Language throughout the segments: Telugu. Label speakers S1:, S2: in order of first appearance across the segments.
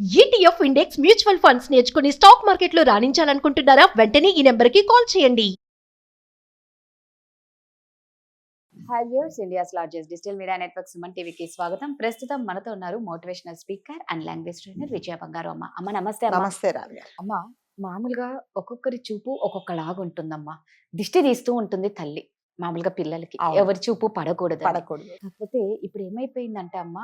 S1: ఈటీఎఫ్ ఇండెక్స్ మ్యూచువల్ ఫండ్స్ నేర్చుకుని స్టాక్ మార్కెట్లో రాణించాలనుకుంటున్నారా? వెంటనే ఈ నెంబర్కి కాల్ చేయండి.
S2: Hi viewers, India's largest digital media network Suman టీవీకి స్వాగతం. ప్రస్తుతం మనతో ఉన్నారు motivational speaker and language trainer Vijaya Bangaru అమ్మ. అమ్మ నమస్తే అమ్మ.
S3: నమస్తే రావి గారు.
S2: అమ్మ, మామూలుగా ఒక్కొక్కరి చూపు ఒక్కొక్కలాగా ఉంటుందమ్మా. దిష్టి తీస్తూ ఉంటుంది తల్లి మామూలుగా పిల్లలకి,
S3: అవును.
S2: ఎవరి చూపు పడకూడదు.
S3: పడకూడదు.
S2: కాకపోతే ఇప్పుడు ఏమైపోయిందంటే అమ్మ,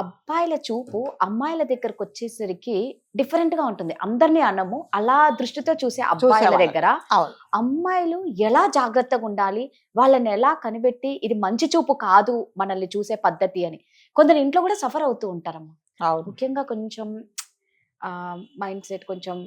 S2: అబ్బాయిల చూపు అమ్మాయిల దగ్గరకు వచ్చేసరికి డిఫరెంట్ గా ఉంటుంది. అందరినీ అనము, అలా దృష్టితో చూసే అబ్బాయిల
S3: చూసేవాళ్ళం.
S2: దగ్గర
S3: అవును.
S2: అమ్మాయిలు ఎలా జాగ్రత్తగా ఉండాలి, వాళ్ళని ఎలా కనిపెట్టి ఇది మంచి చూపు కాదు మనల్ని చూసే పద్ధతి అని కొందరు ఇంట్లో కూడా సఫర్ అవుతూ ఉంటారమ్మా.
S3: అవును.
S2: ముఖ్యంగా కొంచెం మైండ్ సెట్ కొంచెం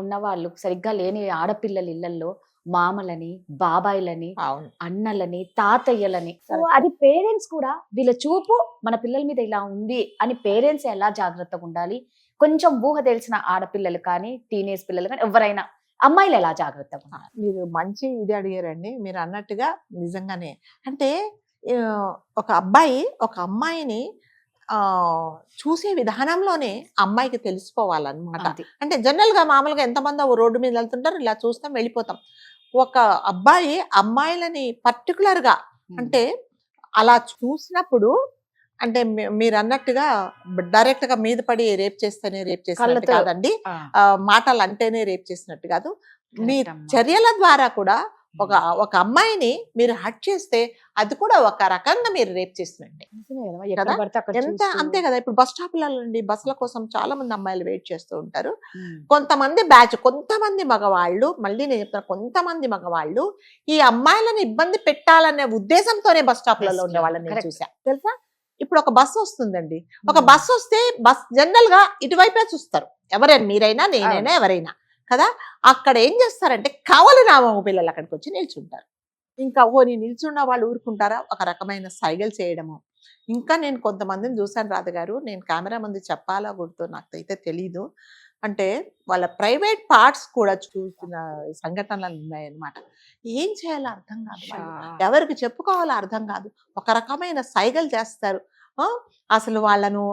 S2: ఉన్నవాళ్ళు, సరిగ్గా లేని ఆడపిల్లల ఇళ్లలో మామలని, బాబాయిలని,
S3: అవును.
S2: అన్నలని, తాతయ్యలని. So
S3: Correct.
S2: అది పేరెంట్స్ కూడా వీళ్ళ చూపు మన పిల్లల మీద ఇలా ఉంది అని పేరెంట్స్ ఎలా జాగ్రత్తగా ఉండాలి, కొంచెం ఊహ తెలిసిన ఆడపిల్లలు కానీ టీనేజ్ పిల్లలు కానీ ఎవరైనా అమ్మాయిలు ఎలా జాగ్రత్తగా ఉండాలి?
S3: మీరు మంచి ఇది అడిగారండి. మీరు అన్నట్టుగా నిజంగానే అంటే ఆ, ఒక అబ్బాయి ఒక అమ్మాయిని చూసే విధానంలోనే అమ్మాయికి తెలిసిపోవాలన్నమాట.
S2: అది.
S3: అంటే జనరల్ గా మామూలుగా ఎంతమంది రోడ్డు మీద వెళ్తుంటారు, ఇలా చూస్తాం వెళ్ళిపోతాం. ఒక అబ్బాయి అమ్మాయిలని పర్టికులర్ గా అంటే అలా చూసినప్పుడు అంటే మీరు అన్నట్టుగా డైరెక్ట్ గా మీద పడి రేప్ చేస్తేనే రేప్ చేసినట్టు
S2: కళ్ళతో.
S3: కాదండి.
S2: ఆ,
S3: మాటలు అంటేనే రేప్ చేసినట్టు కాదు. మీ
S2: correct అమ్మా.
S3: చర్యల ద్వారా కూడా ఒక అమ్మాయిని మీరు హట్ చేస్తే అది కూడా ఒక రకంగా మీరు రేప్ చేసినట్టే
S2: నిజమే కదమ్మా, ఎక్కడ
S3: కదా?
S2: పడితే అక్కడ
S3: ఎంత
S2: చూస్తూ.
S3: అంతే కదా. ఇప్పుడు బస్ స్టాప్లలో నుండి బస్సుల కోసం చాలా మంది అమ్మాయిలు వెయిట్ చేస్తూ ఉంటారు.
S2: ఉమ్.
S3: కొంతమంది బ్యాచ్, కొంతమంది మగవాళ్ళు, మళ్ళీ నేను చెప్తాను, కొంతమంది మగవాళ్ళు ఈ అమ్మాయిలను ఇబ్బంది పెట్టాలనే ఉద్దేశంతోనే బస్ స్టాప్లలో
S2: Yes,
S3: ఉండే వాళ్ళని నేను
S2: correct.
S3: చూసా తెలుసా. ఇప్పుడు ఒక బస్సు వస్తుందండి, ఒక
S2: ఉమ్.
S3: బస్సు వస్తే బస్ జనరల్ గా ఇటువైపే చూస్తారు, ఎవరైనా మీరైనా నేనైనా ఎవరైనా కదా. అక్కడ ఏం చేస్తారంటే కావాలని ఆ మగ పిల్లలు అక్కడికి వచ్చి నిల్చుంటారు. ఇంకా ఓని నిల్చున్న వాళ్ళు ఊరుకుంటారా, ఒక రకమైన సైగలు చేయడము. ఇంకా నేను కొంతమందిని చూశాను రాధగారు, నేను కెమెరా ముందు చెప్పాలా గుర్తు నాకైతే తెలీదు. అంటే వాళ్ళ ప్రైవేట్ పార్ట్స్ కూడా చూసిన సంఘటనలు ఉన్నాయన్నమాట. ఏం చేయాలో అర్థం కాదు వాళ్ళు. ఎవరికి చెప్పుకోవాలో అర్థం కాదు. ఒక రకమైన సైగలు చేస్తారు. ఆ, అసలు వాళ్ళను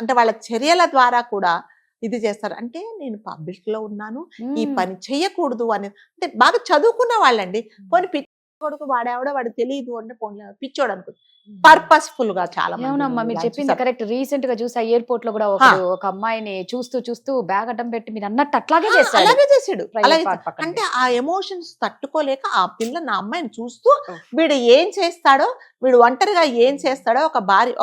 S3: అంటే వాళ్ళ చర్యల ద్వారా కూడా ఇది చేస్తారు. అంటే నేను పబ్లిక్ లో ఉన్నాను, ఈ
S2: ఉమ్.
S3: పని చెయ్యకూడదు అని. అంటే బాగా చదువుకున్న వాళ్ళండి. పోనీ పిచ్చి కొడుకు వాడేవాడో వాడు తెలియదు అంటే పోనీ పిచ్చోడు అనుకో. పర్పస్ఫుల్ గా చాలా మంది
S2: అవునమ్మా, మీరు
S3: ఇలా
S2: చెప్పింది
S3: చూసారు.
S2: కరెక్ట్. రీసెంట్ గా చూసా ఎయిర్పోర్ట్ లో కూడా ఒక అమ్మాయిని చూస్తూ చూస్తూ బ్యాగ్ అడ్డం పెట్టి మీరు అన్నట్టు అట్లాగే చేశాడు.
S3: అలాగే చేసాడు.
S2: Private
S3: అలాగే
S2: part పక్కన
S3: అంటే ఆ ఎమోషన్స్ తట్టుకోలేక ఆ పిల్ల నా అమ్మాయిని చూస్తూ
S2: Oh.
S3: వీడు ఏం చేస్తాడో, వీడు ఒంటరిగా ఏం చేస్తాడో,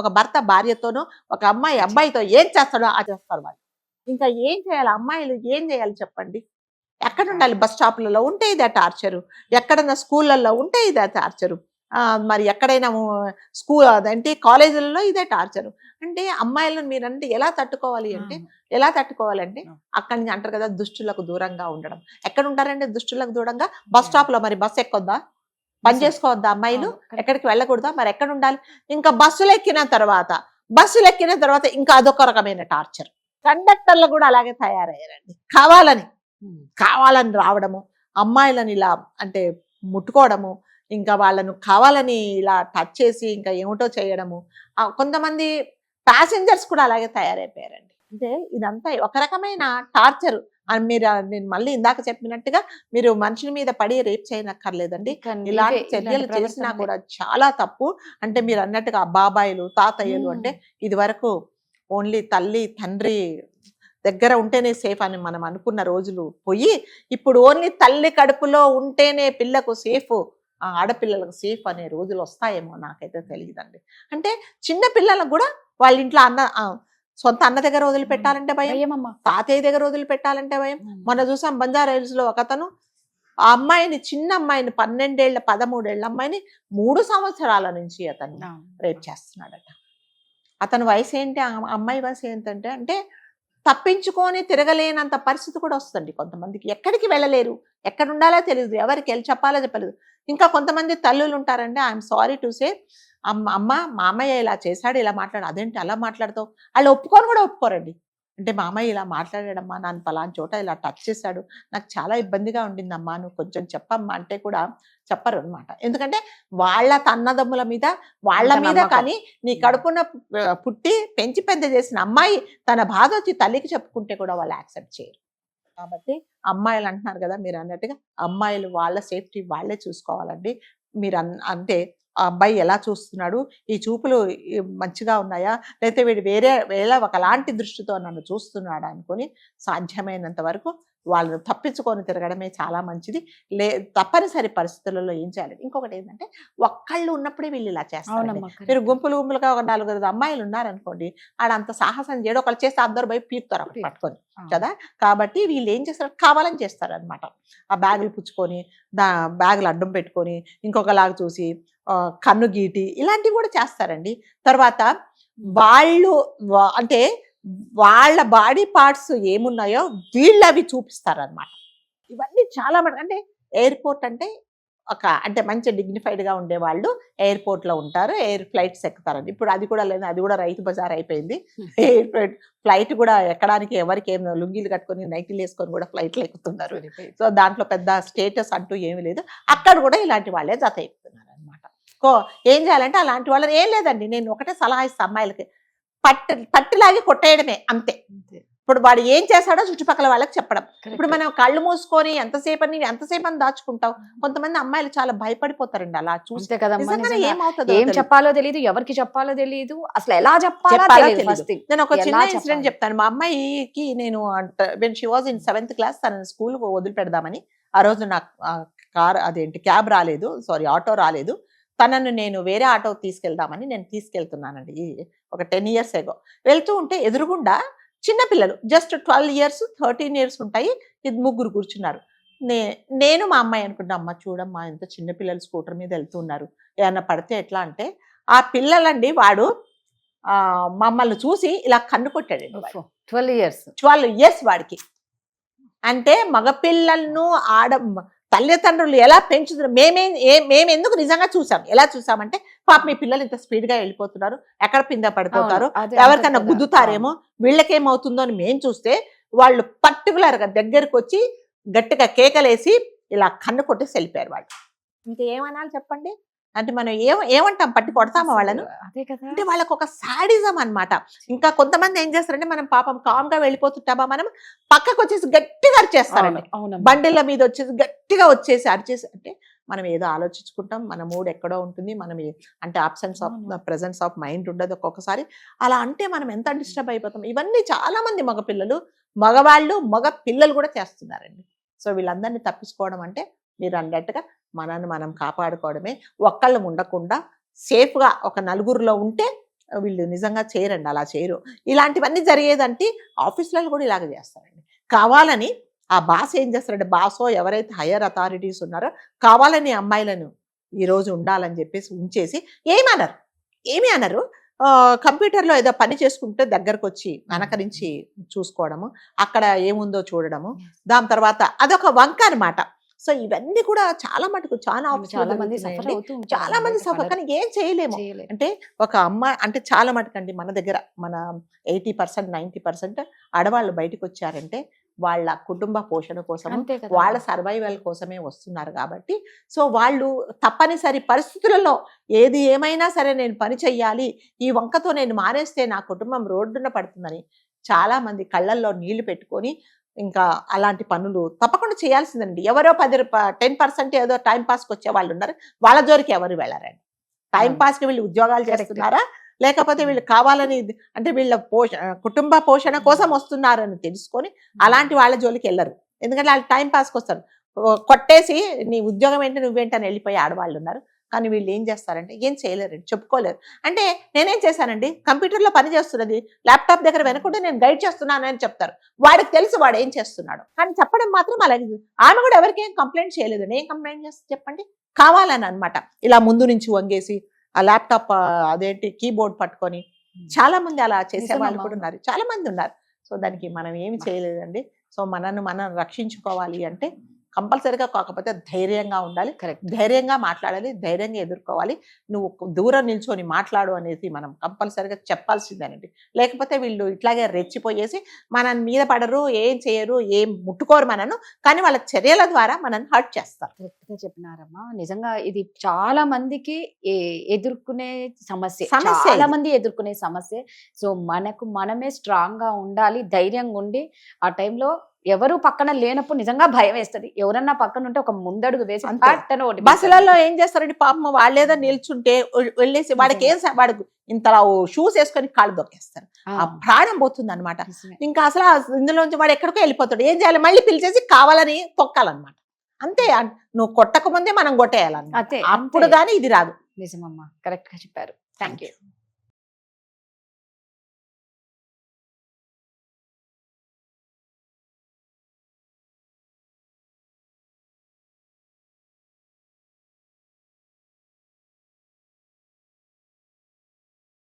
S3: ఒక భర్త భార్యతోనో, ఒక అమ్మాయి అబ్బాయితో ఏం చేస్తాడో అది చేస్తారు వాళ్ళు. ఇంకా ఏం చేయాలి అమ్మాయిలు, ఏం చేయాలి చెప్పండి. ఎక్కడ ఉండాలి? బస్ స్టాప్లలో ఉంటే ఇదే టార్చరు, ఎక్కడన్నా స్కూళ్ళల్లో ఉంటే ఇదే టార్చరు, మరి ఎక్కడైనా స్కూల్ అదేంటి కాలేజీలలో ఇదే టార్చరు. అంటే అమ్మాయిలను మీరంటే ఎలా తట్టుకోవాలి అంటే, ఎలా తట్టుకోవాలంటే అక్కడి నుంచి అంటారు కదా, దుష్టులకు దూరంగా ఉండడం. ఎక్కడ ఉంటారంటే దుష్టులకు దూరంగా? బస్ స్టాప్ లో. మరి బస్ ఎక్కొద్దా? పని చేసుకోవద్దా అమ్మాయిలు? ఎక్కడికి వెళ్ళకూడదా? మరి ఎక్కడ ఉండాలి? ఇంకా బస్సులు ఎక్కిన తర్వాత ఇంకా అదొక రకమైన టార్చర్. కండక్టర్లు కూడా అలాగే తయారయ్యారండి. కావాలని రావడము, అమ్మాయిలను ఇలా అంటే ముట్టుకోవడము, ఇంకా వాళ్ళను కావాలని ఇలా టచ్ చేసి ఇంకా ఏమిటో చేయడము. కొంతమంది ప్యాసింజర్స్ కూడా అలాగే తయారైపోయారండి. అంటే ఇదంతా ఒక రకమైన టార్చర్ అని నేను మళ్ళీ ఇందాక చెప్పినట్టుగా మీరు మనుషుల మీద పడి రేప్ చేయనక్కర్లేదండి. ఇలాంటి చర్యలు చేసినా కూడా చాలా తప్పు. అంటే మీరు అన్నట్టుగా బాబాయిలు, తాతయ్యలు అంటే ఇది వరకు ఓన్లీ తల్లి తండ్రి దగ్గర ఉంటేనే సేఫ్ అని మనం అనుకున్న రోజులు పోయి, ఇప్పుడు ఓన్లీ తల్లి కడుపులో ఉంటేనే పిల్లకు సేఫ్, ఆడపిల్లలకు సేఫ్ అనే రోజులు వస్తాయేమో నాకైతే తెలియదండి. అంటే చిన్న పిల్లలకు కూడా వాళ్ళ ఇంట్లో సొంత అన్న దగ్గర వదిలిపెట్టాలంటే భయం, తాతయ్య దగ్గర వదిలిపెట్టాలంటే భయం. మొన్న చూసాం బంజారా హిల్స్ లో ఒకతను ఆ అమ్మాయిని, చిన్న అమ్మాయిని, 12 ఏళ్ల 13 ఏళ్ల అమ్మాయిని 3 సంవత్సరాల నుంచి అతను రేప్ చేస్తున్నాడట. అతని వయసు ఏంటి, ఆ అమ్మాయి వయసు ఏంటంటే అంటే తప్పించుకొని తిరగలేనంత పరిస్థితి కూడా వస్తుంది కొంతమందికి. ఎక్కడికి వెళ్ళలేరు, ఎక్కడ ఉండాలో తెలియదు, ఎవరికి వెళ్ళి చెప్పాలో చెప్పలేదు. ఇంకా కొంతమంది తల్లులు ఉంటారండి, ఐఎమ్ సారీ టు సే, అమ్మ మామయ్య ఇలా చేశాడు, ఇలా మాట్లాడు. అదేంటి అలా మాట్లాడతావు? వాళ్ళు ఒప్పుకొని కూడా ఒప్పుకోరండి. అంటే మా అమ్మాయి ఇలా మాట్లాడాడమ్మా, నన్ను పలానా చోట ఇలా టచ్ చేశాడు, నాకు చాలా ఇబ్బందిగా ఉండిందమ్మా, నువ్వు కొంచెం చెప్పమ్మా అంటే కూడా చెప్పరు అనమాట. ఎందుకంటే వాళ్ళ అన్నదమ్ముల మీద వాళ్ళ
S2: అంత
S3: మీద
S2: నమ్మకం.
S3: కానీ నీ కడుపున పుట్టి పెంచి పెద్ద చేసిన అమ్మాయి తన బాధ వచ్చి తల్లికి చెప్పుకుంటే కూడా వాళ్ళు యాక్సెప్ట్ చేయరు. కాబట్టి అమ్మాయిలు అంటున్నారు కదా మీరు అన్నట్టుగా, అమ్మాయిలు వాళ్ళ సేఫ్టీ వాళ్ళే చూసుకోవాలండి. మీరు అంటే ఆ అబ్బాయి ఎలా చూస్తున్నాడు, ఈ చూపులు మంచిగా ఉన్నాయా, లేకపోతే వీడు వేరే ఒకలాంటి దృష్టితో నన్ను చూస్తున్నాడు అనుకుని సాధ్యమైనంత వరకు వాళ్ళను తప్పించుకొని తిరగడమే చాలా మంచిది. తప్పనిసరి పరిస్థితులలో ఏం చేయాలి. ఇంకొకటి ఏంటంటే ఒక్కళ్ళు ఉన్నప్పుడే వీళ్ళు ఇలా చేస్తారు. మీరు గుంపులుగా ఒక 4 అమ్మాయిలు ఉన్నారనుకోండి, ఆడంత సాహసం చేయడం, ఒకళ్ళు చేస్తే అందరు పోయి పీకుతారు ఒకటి పట్టుకొని కదా. కాబట్టి వీళ్ళు ఏం చేస్తారు, కావాలని చేస్తారు అనమాట. ఆ బ్యాగులు పుచ్చుకొని బ్యాగులు అడ్డం పెట్టుకొని ఇంకొకలాగా చూసి కన్ను గీటి ఇలాంటివి కూడా చేస్తారండి. తర్వాత వాళ్ళు అంటే వాళ్ళ బాడీ పార్ట్స్ ఏమున్నాయో వీళ్ళు అవి చూపిస్తారనమాట. ఇవన్నీ చాలా అంటే ఎయిర్పోర్ట్ అంటే అంటే మంచి డిగ్నిఫైడ్గా ఉండేవాళ్ళు ఎయిర్పోర్ట్లో ఉంటారు, ఎయిర్ ఫ్లైట్స్ ఎక్కుతారండి. ఇప్పుడు అది కూడా లేదు, అది కూడా రైతు బజార్ అయిపోయింది. ఫ్లైట్ కూడా ఎక్కడానికి ఎవరికి ఏం లుంగీలు కట్టుకొని నైటీలు వేసుకొని కూడా ఫ్లైట్లు ఎక్కుతున్నారు. సో దాంట్లో పెద్ద స్టేటస్ అంటూ ఏమీ లేదు. అక్కడ కూడా ఇలాంటి వాళ్ళే జత ఎక్కుతున్నారు అనమాట. ఏం చేయాలంటే అలాంటి వాళ్ళని ఏం లేదండి, నేను ఒకటే సలహా ఇస్తాను అమ్మాయిలకి, పట్టులాగి కొట్టేయడమే అంతే. ఇప్పుడు వాడు ఏం చేశాడో చుట్టుపక్కల వాళ్ళకి చెప్పడం. ఇప్పుడు మనం కళ్ళు మూసుకొని ఎంతసేపు అని దాచుకుంటావు. కొంతమంది అమ్మాయిలు చాలా భయపడిపోతారండి అలా చూస్తే కదా.
S2: ఏం చెప్పాలో తెలియదు, ఎవరికి చెప్పాలో తెలియదు, అసలు ఎలా చెప్పాలో తెలియదు.
S3: నేను ఒక చిన్న ఇన్సిడెంట్ చెప్తాను. మా అమ్మాయికి నేను when she was in 7th class తన స్కూల్ వదిలి పెడదామని, ఆ రోజు నాకు క్యాబ్ రాలేదు, సారీ ఆటో రాలేదు. తనను నేను వేరే ఆటో తీసుకెళ్దామని నేను తీసుకెళ్తున్నానండి. ఒక 10 years ago వెళ్తూ ఉంటే ఎదురుగుండా చిన్నపిల్లలు జస్ట్ 12 years 13 years ఉంటాయి, 3 కూర్చున్నారు. నేను మా అమ్మాయి అనుకుంటా, అమ్మ చూడమ్మా ఎంత చిన్నపిల్లలు స్కూటర్ మీద వెళ్తున్నారు, ఏమన్నా పడితే ఎట్లా అంటే, ఆ పిల్లలండి వాడు మమ్మల్ని చూసి ఇలా కన్ను కొట్టాడండి. 12 years వాడికి. అంటే మగపిల్లలను తల్లిదండ్రులు ఎలా పెంచుతున్నారు, మేము ఎందుకు నిజంగా చూసాం. ఎలా చూసామంటే పాప మీ పిల్లలు ఇంత స్పీడ్గా వెళ్ళిపోతున్నారు, ఎక్కడ పింద పడిపోతారు, ఎవరికన్నా గుద్దుతారేమో, వీళ్ళకేమవుతుందో అని మేము చూస్తే వాళ్ళు పర్టికులర్గా దగ్గరకు వచ్చి గట్టిగా కేకలేసి ఇలా కన్ను కొట్టేసి వెళ్ళిపోయారు వాళ్ళు. ఇంకేమనాలి చెప్పండి. అంటే మనం ఏమంటాం, పట్టి కొడతామా వాళ్ళను? అంటే వాళ్ళకు ఒక సాడిజం అనమాట. ఇంకా కొంతమంది ఏం చేస్తారంటే, మనం పాపం కామ్గా వెళ్ళిపోతుంటామా, మనం పక్కకు వచ్చేసి గట్టిగా అరిచేస్తారండి. బండిల మీద వచ్చేసి గట్టిగా వచ్చేసి అరిచేసి, అంటే మనం ఏదో ఆలోచించుకుంటాం, మన మూడ్ ఎక్కడో ఉంటుంది, మనం అంటే absence of presence of mind ఉండదు ఒక్కొక్కసారి. అలా అంటే మనం ఎంత డిస్టర్బ్ అయిపోతాం. ఇవన్నీ చాలా మంది మగవాళ్ళు మగ పిల్లలు కూడా చేస్తున్నారండి. సో వీళ్ళందరినీ తప్పించుకోవడం అంటే మీరు అన్నట్టుగా మనల్ని మనం కాపాడుకోవడమే. ఒక్కళ్ళు ఉండకుండా సేఫ్గా ఒక 4గురిలో ఉంటే వీళ్ళు నిజంగా చేయరండి, అలా చేయరు. ఇలాంటివన్నీ జరిగేదంటే ఆఫీసులలో కూడా ఇలాగ చేస్తారండి. కావాలని ఆ బాస్ ఏం చేస్తారంటే, బాసో ఎవరైతే హయ్యర్ అథారిటీస్ ఉన్నారో కావాలని అమ్మాయిలను ఈరోజు ఉండాలని చెప్పేసి ఉంచేసి ఏమీ అనరు. కంప్యూటర్లో ఏదో పని చేసుకుంటే దగ్గరకు వచ్చి వెనకరించి చూసుకోవడము, అక్కడ ఏముందో చూడడము, దాని తర్వాత అదొక వంక అనమాట. సో ఇవన్నీ కూడా చాలా మటుకు చాలా మంది సఫర్, కానీ ఏం చేయలేము. అంటే ఒక అమ్మాయి అంటే చాలా మటుకు అండి మన దగ్గర మన 80% 90% ఆడవాళ్ళు బయటకు వచ్చారంటే వాళ్ళ కుటుంబ పోషణ కోసం, వాళ్ళ సర్వైవల్ కోసమే వస్తున్నారు. కాబట్టి సో వాళ్ళు తప్పనిసరి పరిస్థితులలో ఏది ఏమైనా సరే నేను పని చెయ్యాలి, ఈ వంకతో నేను మానేస్తే నా కుటుంబం రోడ్డున పడుతుందని చాలా మంది కళ్ళల్లో నీళ్లు పెట్టుకొని ఇంకా అలాంటి పనులు తప్పకుండా చేయాల్సిందండి. ఎవరో 10% ఏదో టైం పాస్కి వచ్చే వాళ్ళు ఉన్నారు, వాళ్ళ జోలికి ఎవరు వెళ్ళారండి. టైం పాస్కి వీళ్ళు ఉద్యోగాలు చేస్తున్నారా, లేకపోతే వీళ్ళు కావాలని అంటే వీళ్ళ కుటుంబ పోషణ కోసం వస్తున్నారని తెలుసుకొని అలాంటి వాళ్ళ జోలికి వెళ్ళరు. ఎందుకంటే వాళ్ళు టైం పాస్కి వస్తారు, కొట్టేసి నీ ఉద్యోగం ఏంటి నువ్వేంటని వెళ్ళిపోయి ఆడవాళ్ళు ఉన్నారు. కానీ వీళ్ళు ఏం చేస్తారంటే ఏం చేయలేరండి, చెప్పుకోలేరు. అంటే నేనేం చేశానండి, కంప్యూటర్లో పని చేస్తున్నది ల్యాప్టాప్ దగ్గర వెనకుంటే నేను గైడ్ చేస్తున్నాను అని చెప్తారు. వాడికి తెలుసు వాడు ఏం చేస్తున్నాడు, కానీ చెప్పడం మాత్రం అలాగే. ఆమె కూడా ఎవరికి ఏం కంప్లైంట్ చేయలేదు. నేను కంప్లైంట్ చేస్తే చెప్పండి, కావాలని అనమాట ఇలా ముందు నుంచి వంగేసి ఆ ల్యాప్టాప్ అదేంటి కీబోర్డ్ పట్టుకొని చాలా మంది అలా చేసే వాళ్ళు కూడా ఉన్నారు, చాలా మంది ఉన్నారు. సో దానికి మనం ఏమి చేయలేదండి. సో మనం రక్షించుకోవాలి అంటే కంపల్సరీగా. కాకపోతే ధైర్యంగా ఉండాలి,
S2: కరెక్ట్.
S3: ధైర్యంగా మాట్లాడాలి, ధైర్యంగా ఎదుర్కోవాలి. నువ్వు దూరం నిల్చొని మాట్లాడు అనేది మనం కంపల్సరీగా చెప్పాల్సిందేనండి. లేకపోతే వీళ్ళు ఇట్లాగే రెచ్చిపోయేసి మన మీద పడరు, ఏం చేయరు, ఏం ముట్టుకోరు మనను, కానీ వాళ్ళ చర్యల ద్వారా మనల్ని హర్ట్ చేస్తారు.
S2: కరెక్ట్ గా చెప్పినారమ్మా. నిజంగా ఇది చాలా మందికి ఎదుర్కొనే సమస్య,
S3: సమస్య
S2: చాలా
S3: ఇది.
S2: మంది ఎదుర్కొనే సమస్య. సో మనకు మనమే స్ట్రాంగ్ గా ఉండాలి, ధైర్యంగా ఉండి ఆ టైంలో ఎవరు పక్కన లేనప్పుడు నిజంగా భయం వేస్తది. ఎవరన్నా పక్కన ఉంటే ఒక ముందడుగు వేసి
S3: అంతే.
S2: పట్టన ఒకటి
S3: బస్సులలో ఏం చేస్తారండి పాపం, వాళ్ళేదో నిల్చుంటే వెళ్ళేసి వాడికి ఏం వాడికి ఇంతలా షూస్ వేసుకొని కాళ్ళు దొక్కేస్తారు. ఆ ప్రాణం పోతుంది అనమాట.
S2: నిజమే.
S3: ఇంకా అసలు ఇందులోంచి వాడు ఎక్కడికో వెళ్ళిపోతాడు. ఏం చేయాలి, మళ్ళీ పిలిచేసి కావాలని తొక్కాలన్నమాట. అంతే. నువ్వు కొట్టక ముందే మనం కొట్టేయాలన్నమాట.
S2: అంతే,
S3: అప్పుడు
S2: అంతే.
S3: కానీ ఇది రాదు.
S2: నిజమమ్మా, కరెక్ట్ గా చెప్పారు. Thank you.